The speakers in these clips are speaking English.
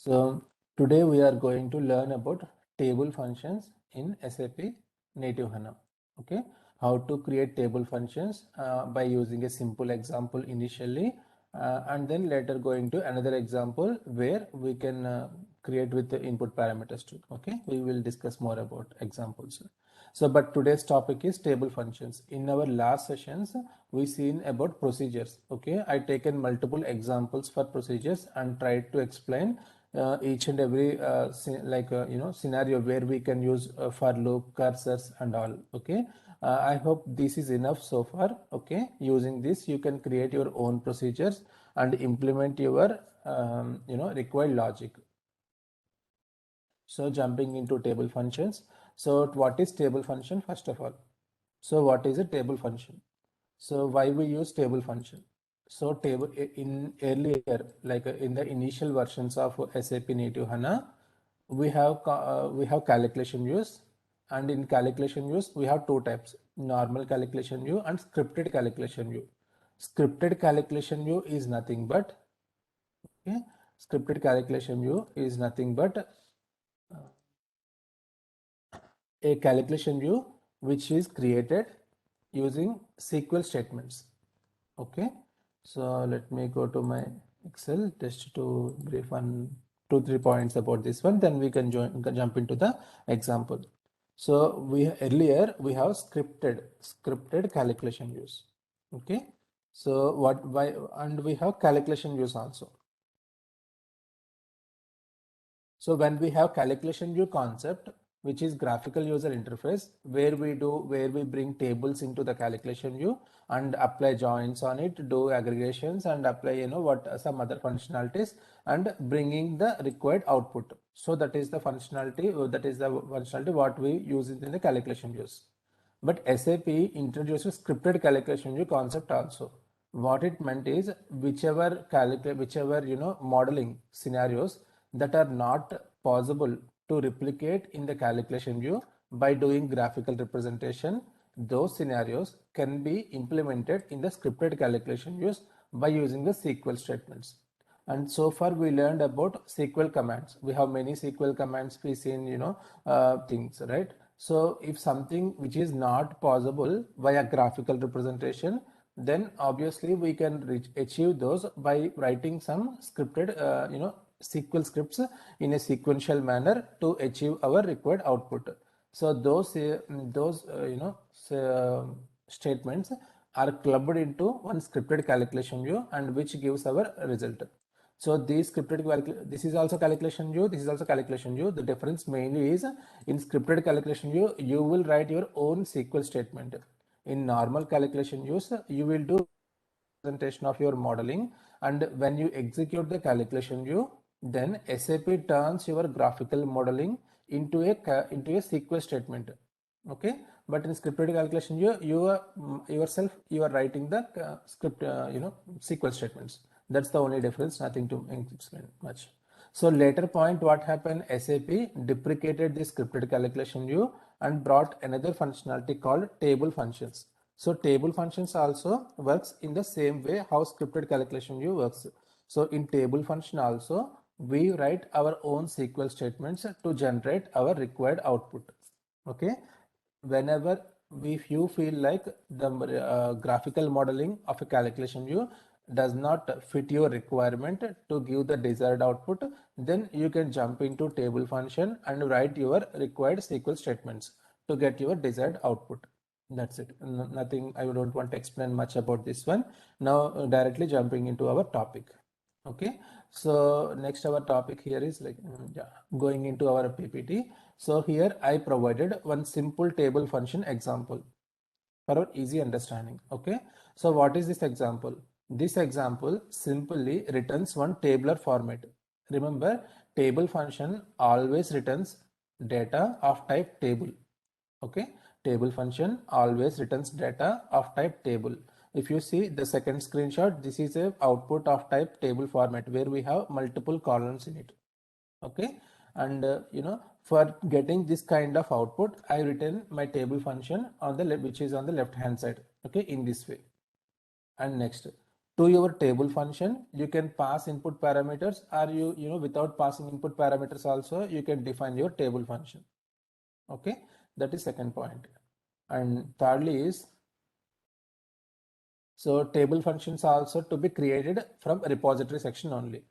So today we are going to learn about table functions in SAP Native HANA. Okay, how to create table functions by using a simple example initially, and then later going to another example where we can create with the input parameters too. Okay, we will discuss more about examples. So, but today's topic is table functions. In our last sessions, we seen about procedures. Okay, I taken multiple examples for procedures and tried to explain each and every scenario where we can use for loop, cursors and all. Okay, I hope this is enough so far. Okay, using this you can create your own procedures and implement your required logic. So jumping into table functions. So what is table function first of all? So what is a table function? So why we use table function? So table in earlier, like in the initial versions of SAP Native HANA, we have calculation views, and in calculation views we have two types: normal calculation view and scripted calculation view. Scripted calculation view is nothing but okay, scripted calculation view is nothing but a calculation view which is created using SQL statements. Okay, so let me go to my Excel just to brief on 2-3 points about this one, then we can jump into the example. So we earlier we have scripted calculation views. Okay, so why, and we have calculation views also. So when we have calculation view concept, which is graphical user interface, where we bring tables into the calculation view and apply joins on it, do aggregations and apply what some other functionalities and bringing the required output. So that is the functionality what we use in the calculation views. But SAP introduces scripted calculation view concept also. What it meant is whichever modeling scenarios that are not possible to replicate in the calculation view by doing graphical representation, those scenarios can be implemented in the scripted calculation views by using the SQL statements. And so far we learned about SQL commands. We have many SQL commands we seen, things, right? So if something which is not possible via graphical representation, then obviously we can achieve those by writing some scripted, SQL scripts in a sequential manner to achieve our required output. So statements are clubbed into one scripted calculation view and which gives our result. So this is also calculation view, this is also calculation view. The difference mainly is in scripted calculation view, you will write your own SQL statement. In normal calculation views, you will do presentation of your modeling, and when you execute the calculation view, then SAP turns your graphical modeling into a SQL statement. Okay, but in scripted calculation view, you are writing the script SQL statements. That's the only difference, nothing to explain much. So later point, what happened, SAP deprecated the scripted calculation view and brought another functionality called table functions. So table functions also works in the same way how scripted calculation view works. So in table function also, we write our own SQL statements to generate our required output. Okay, whenever if you feel like the graphical modeling of a calculation view does not fit your requirement to give the desired output, then you can jump into table function and write your required SQL statements to get your desired output. That's it. Nothing, I don't want to explain much about this one. Now directly jumping into our topic. Okay, so next our topic here is like going into our PPT. So here I provided one simple table function example for our easy understanding. Okay, so what is this example? This example simply returns one tabular format. Remember, table function always returns data of type table. Okay, table function always returns data of type table. If you see the second screenshot, this is a output of type table format where we have multiple columns in it. Okay, and for getting this kind of output, I written my table function on the left, which is on the left hand side. Okay, in this way. And next, To your table function, you can pass input parameters, or without passing input parameters also, you can define your table function. Okay, that is second point. And thirdly is, so table functions are also to be created from repository section only.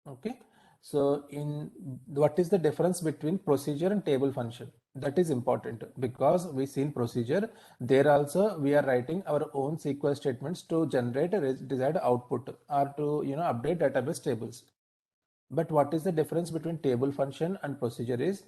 Okay, so in what is the difference between procedure and table function? That is important, because we see in procedure there also we are writing our own SQL statements to generate a desired output, or to update database tables. But what is the difference between table function and procedure is,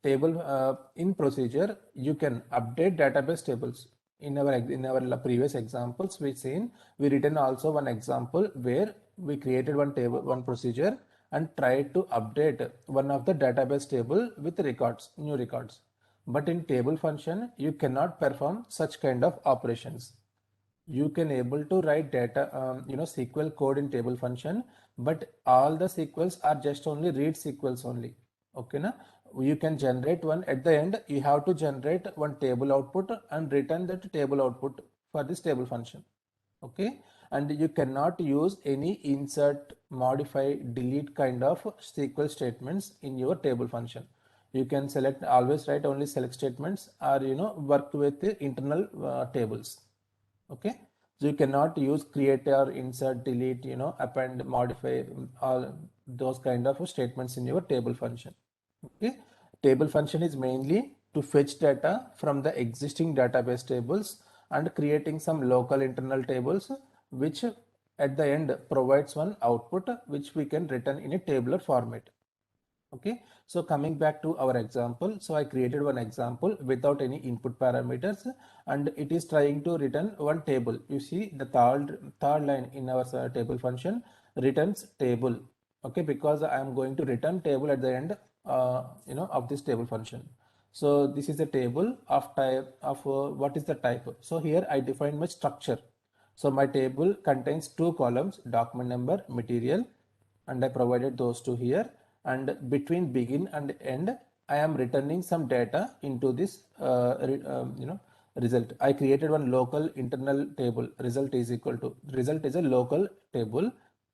table in procedure you can update database tables. In our previous examples we seen, we written also one example where we created one table, one procedure, and tried to update one of the database table with records, new records. But in table function you cannot perform such kind of operations. You can able to write data SQL code in table function, but all the SQLs are just only read SQLs only. Okay, na? You can generate one at the end, you have to generate one table output and return that table output for this table function. Okay, and you cannot use any insert, modify, delete kind of SQL statements in your table function. You can select, always write only select statements, or work with the internal tables. Okay, so you cannot use create or insert, delete, append, modify, all those kind of statements in your table function. Okay, table function is mainly to fetch data from the existing database tables and creating some local internal tables, which at the end provides one output which we can return in a tabular format. Okay, so coming back to our example, so I created one example without any input parameters, and it is trying to return one table. You see the third line in our table function returns table. Okay, because I am going to return table at the end of this table function. So this is a table of type of what is the type. So here I define my structure. So my table contains two columns, document number, material, and I provided those two here. And between begin and end, I am returning some data into this result. I created one local internal table. Result is equal to, result is a local table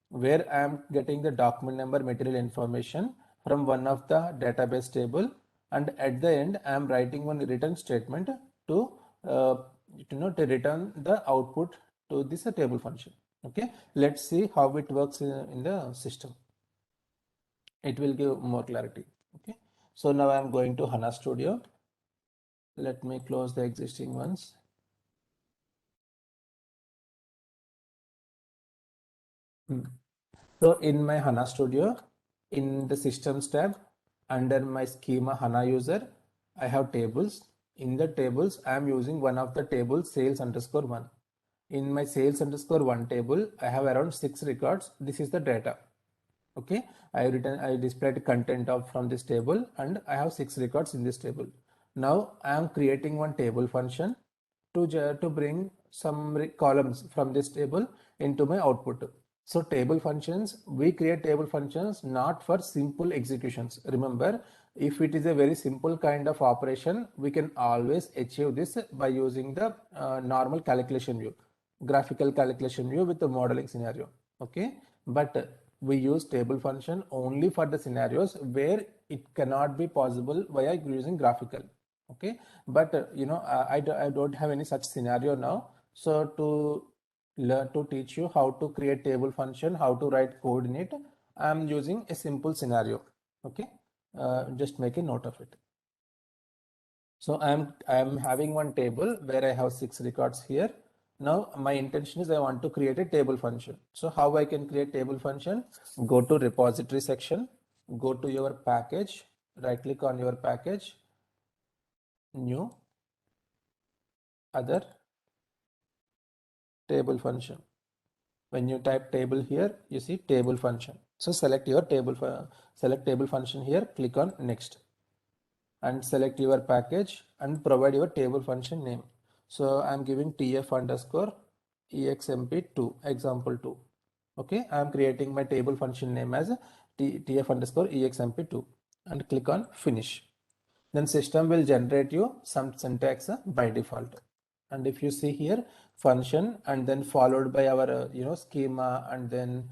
where I am getting the document number, material information from one of the database table, and at the end I am writing one return statement to to return the output to this table function. Okay, let's see how it works in the system. It will give more clarity. Okay, so now I am going to HANA Studio. Let me close the existing ones. So in my HANA Studio, in the Systems tab, under my schema HANA user, I have tables. In the tables, I am using one of the tables, sales_1. In my sales_1 table, I have around 6 records. This is the data. Okay, I displayed content from this table, and I have 6 records in this table. Now I am creating one table function to bring some columns from this table into my output. So table functions, we create table functions not for simple executions. Remember, if it is a very simple kind of operation, we can always achieve this by using the normal calculation view, graphical calculation view with the modeling scenario. Okay, but we use table function only for the scenarios where it cannot be possible via using graphical. Okay, but I don't have any such scenario now. So to learn, to teach you how to create table function, how to write code in it, I'm using a simple scenario. Okay, just make a note of it. So I'm having one table where I have 6 records here. Now my intention is I want to create a table function. So how I can create table function? Go to repository section, go to your package, right click on your package, new, other, table function. When you type table here, you see table function. So select your table, select table function here, click on next, and select your package and provide your table function name. So I'm giving tf_exmp2 example2. Okay, I'm creating my table function name as tf_exmp2 and click on finish. Then system will generate you some syntax by default. And if you see here, function and then followed by our schema and then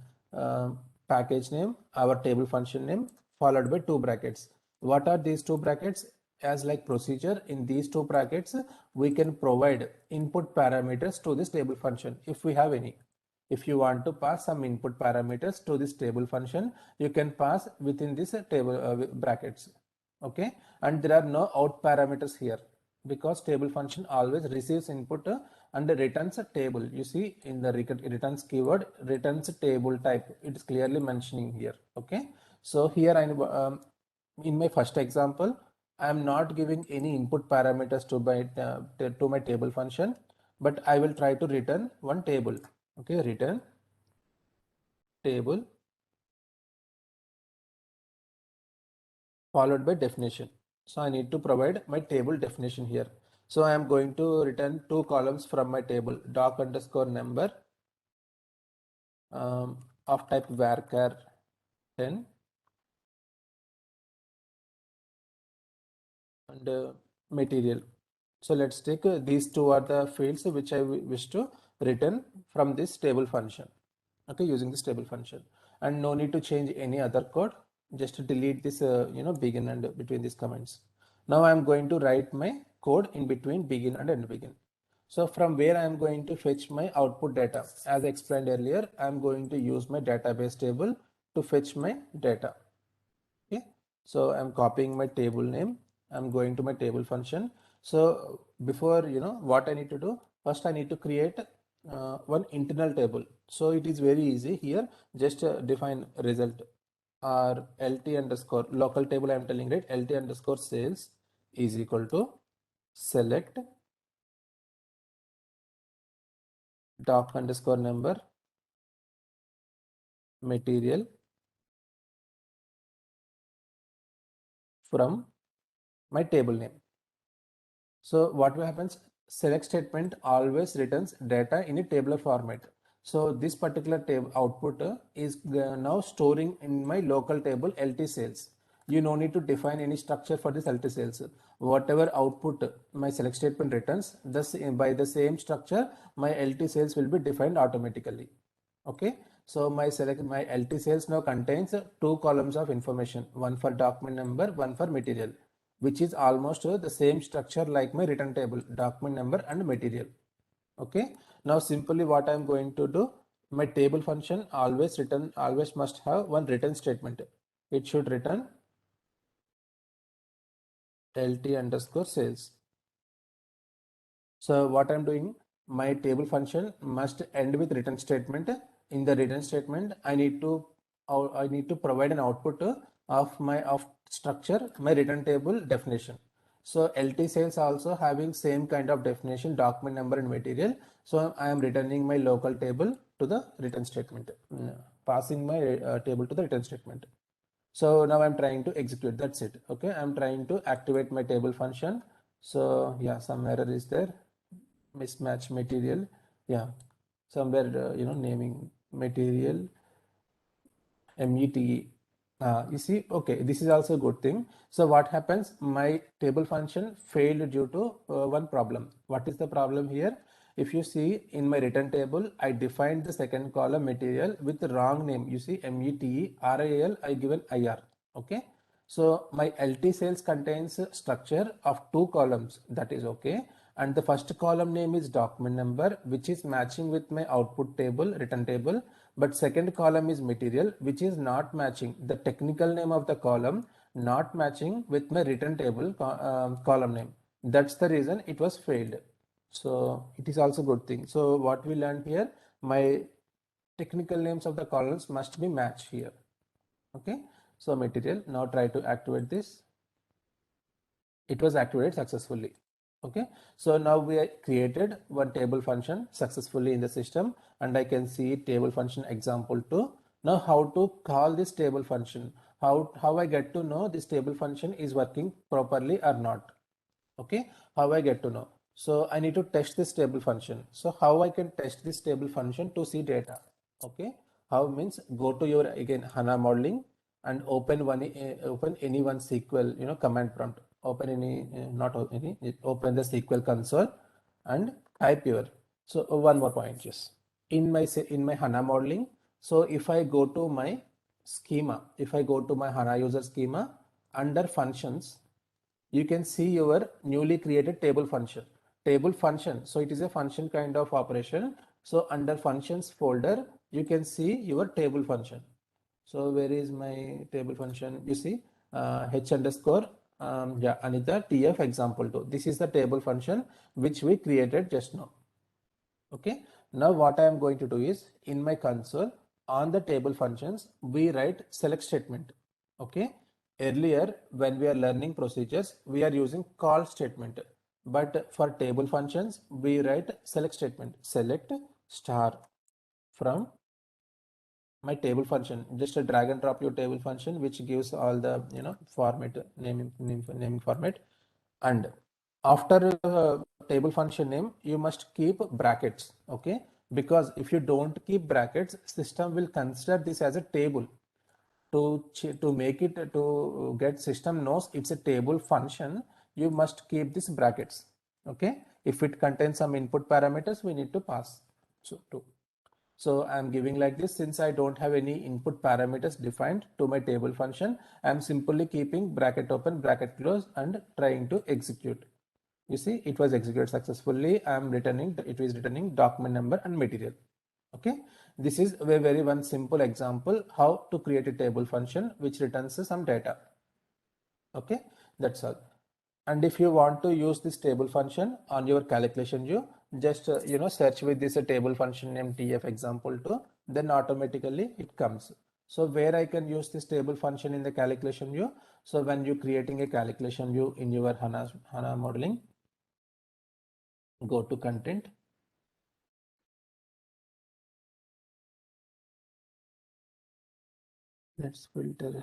package name, our table function name, followed by two brackets. What are these two brackets? As like procedure, in these two brackets we can provide input parameters to this table function if we have any. If you want to pass some input parameters to this table function, you can pass within this table brackets. Okay, and there are no out parameters here because table function always receives input and returns a table. You see in the returns keyword, returns a table type. It is clearly mentioning here. Okay, so here in my first example, I am not giving any input parameters to my table function, but I will try to return one table. Okay, return table followed by definition. So I need to provide my table definition here. So I am going to return two columns from my table, doc underscore number of type varchar 10 and material. So let's take these two are the fields which I wish to return from this table function. Okay, using this table function, and no need to change any other code. Just delete this begin and between these comments. Now I am going to write my code in between begin and end begin. So from where I am going to fetch my output data, as I explained earlier, I am going to use my database table to fetch my data. Okay, so I'm copying my table name. I'm going to my table function. So before what I need to do, first I need to create one internal table. So it is very easy here. Just define result or lt underscore local table. I'm telling, right, lt underscore sales is equal to select doc underscore number material from my table name. So what will happens? Select statement always returns data in a tabular format. So this particular table output is now storing in my local table LT sales. You no need to define any structure for this LT sales. Whatever output my select statement returns, thus by the same structure, my LT sales will be defined automatically. Okay, so my LT sales now contains two columns of information, one for document number, one for material, which is almost the same structure like my return table, document number and material. Okay, now simply what I am going to do, my table function always must have one return statement. It should return LT underscore sales. So what I'm doing, my table function must end with return statement. In the return statement, I need to provide an output of structure, my return table definition. So LT sales also having same kind of definition, document number and material. So I am returning my local table to the return statement, passing my table to the return statement. So now I'm trying to execute, that's it. Okay, I'm trying to activate my table function. So yeah, some error is there, mismatch material. Yeah, somewhere naming material METE. You see, okay, this is also a good thing. So what happens? My table function failed due to one problem. What is the problem here? If you see in my return table, I defined the second column material with the wrong name. You see METE, RAL, I given IR. Okay. So my LT sales contains a structure of two columns. That is okay. And the first column name is document number, which is matching with my output table, return table. But second column is material, which is not matching the technical name of the column, not matching with my return table column name. That's the reason it was failed. So it is also good thing. So what we learned here, my technical names of the columns must be matched here. Okay, so material, now try to activate this. It was activated successfully. Okay, so now we created one table function successfully in the system, and I can see table function example 2. Now how to call this table function, how I get to know this table function is working properly or not. Okay, how I get to know? So I need to test this table function. So how I can test this table function to see data? Okay, how means go to your again HANA modeling and open any one SQL command prompt. Open any not any open the SQL console and type your. So one more point, yes. In my HANA modeling, so if I go to my schema, if I go to my HANA user schema, under functions, you can see your newly created table function. Table function, so it is a function kind of operation. So under functions folder, you can see your table function. So where is my table function? You see h underscore yeah, Anita tf example2. This is the table function which we created just now. Okay. Now what I am going to do is, in my console on the table functions, we write select statement. Okay. Earlier when we are learning procedures, we are using call statement, but for table functions, we write select statement. Select star from my table function. Just a drag and drop your table function, which gives all the format, naming format. And after table function name, you must keep brackets. Okay, because if you don't keep brackets, system will consider this as a table. To make it, to get system knows it's a table function, you must keep these brackets. Okay, if it contains some input parameters, we need to pass. So I'm giving like this. Since I don't have any input parameters defined to my table function, I'm simply keeping bracket open, bracket close, and trying to execute. You see, it was executed successfully. I'm returning, it is returning document number and material. Okay, this is a very one simple example how to create a table function which returns some data. Okay, that's all. And if you want to use this table function on your calculation view, just search with this table function name tf example2, then automatically it comes. So where I can use this table function in the calculation view? So when you're creating a calculation view in your HANA modeling, go to content. Let's filter.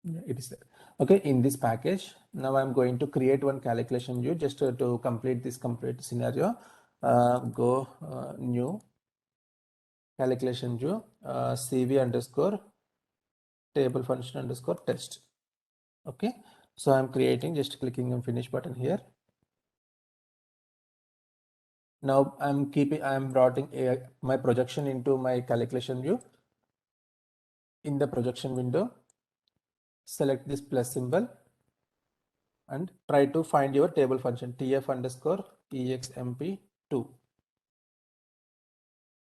Yeah, it is there. Okay, in this package, now I'm going to create one calculation view just to complete this complete scenario. Go new calculation view, cv underscore table function underscore test. Okay, so I'm creating, just clicking on finish button here. Now I'm routing my projection into my calculation view. In the projection window, select this plus symbol and try to find your table function tf underscore exmp2.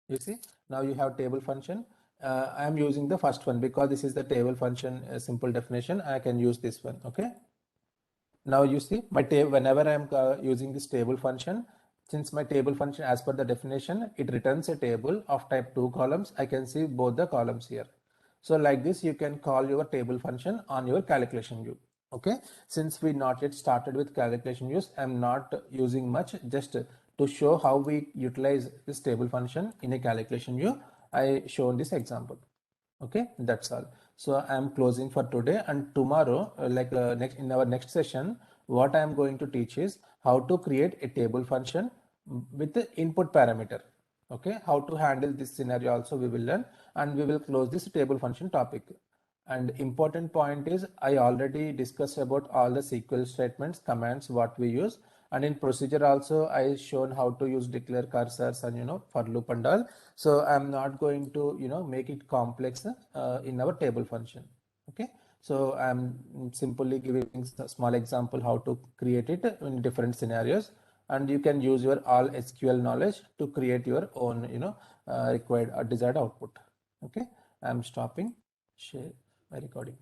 You see, now you have table function. I am using the first one because this is the table function simple definition. I can use this one. Okay. Now you see my table, whenever I am using this table function, since my table function as per the definition, it returns a table of type 2 columns. I can see both the columns here. So like this, you can call your table function on your calculation view. Okay, since we not yet started with calculation views, I'm not using much, just to show how we utilize this table function in a calculation view. I shown this example. Okay, that's all. So I'm closing for today, and tomorrow, next in our next session, what I'm going to teach is how to create a table function with the input parameter. Okay, how to handle this scenario also we will learn, and we will close this table function topic. And important point is, I already discussed about all the SQL statements, commands, what we use. And in procedure also, I shown how to use declare cursors and, for loop and all. So I'm not going to, make it complex in our table function. Okay. So I'm simply giving a small example how to create it in different scenarios. And you can use your all SQL knowledge to create your own, required or desired output. Okay. I'm stopping share my recording.